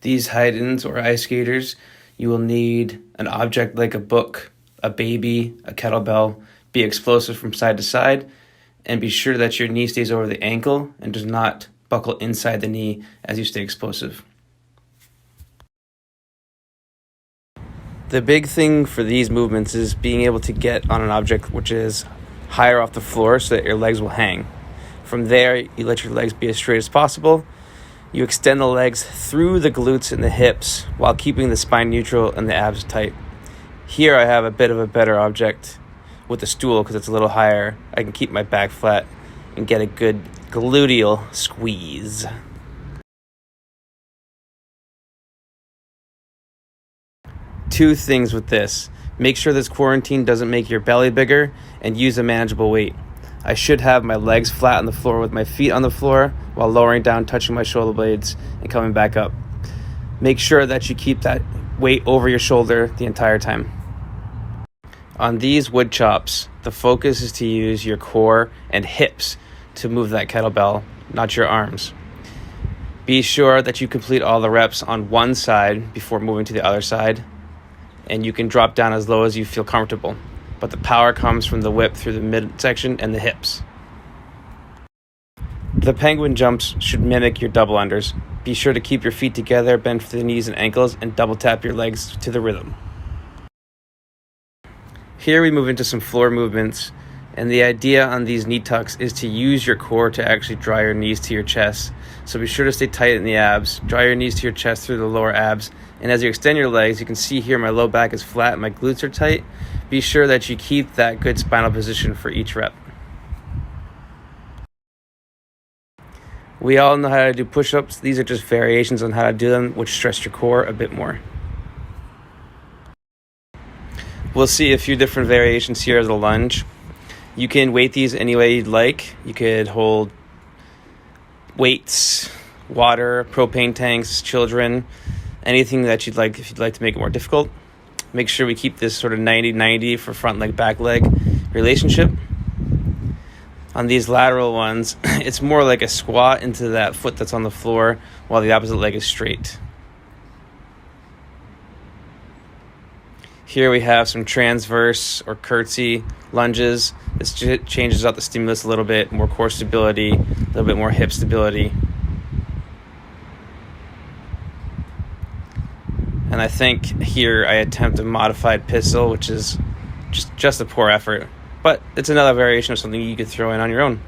These Heidens or ice skaters, you will need an object like a book, a baby, a kettlebell, be explosive from side to side, and be sure that your knee stays over the ankle and does not buckle inside the knee as you stay explosive. The big thing for these movements is being able to get on an object which is higher off the floor so that your legs will hang. From there, you let your legs be as straight as possible. You extend the legs through the glutes and the hips while keeping the spine neutral and the abs tight. Here I have a bit of a better object with the stool because it's a little higher. I can keep my back flat and get a good gluteal squeeze. Two things with this. Make sure this quarantine doesn't make your belly bigger and use a manageable weight. I should have my legs flat on the floor with my feet on the floor while lowering down, touching my shoulder blades and coming back up. Make sure that you keep that weight over your shoulder the entire time. On these wood chops, the focus is to use your core and hips to move that kettlebell, not your arms. Be sure that you complete all the reps on one side before moving to the other side, and you can drop down as low as you feel comfortable. But the power comes from the whip through the midsection and the hips. The penguin jumps should mimic your double unders. Be sure to keep your feet together, bend for the knees and ankles, and double tap your legs to the rhythm. Here we move into some floor movements, and the idea on these knee tucks is to use your core to actually draw your knees to your chest. So be sure to stay tight in the abs, draw your knees to your chest through the lower abs, and as you extend your legs, you can see here my low back is flat and my glutes are tight. Be sure that you keep that good spinal position for each rep. We all know how to do push-ups. These are just variations on how to do them, which stress your core a bit more. We'll see a few different variations here of the lunge. You can weight these any way you'd like. You could hold weights, water, propane tanks, children, anything that you'd like if you'd like to make it more difficult. Make sure we keep this sort of 90-90 for front leg, back leg relationship. On these lateral ones, it's more like a squat into that foot that's on the floor while the opposite leg is straight. Here we have some transverse or curtsy lunges. This changes out the stimulus a little bit, more core stability, a little bit more hip stability. And I think here I attempt a modified pistol, which is just a poor effort. But it's another variation of something you could throw in on your own.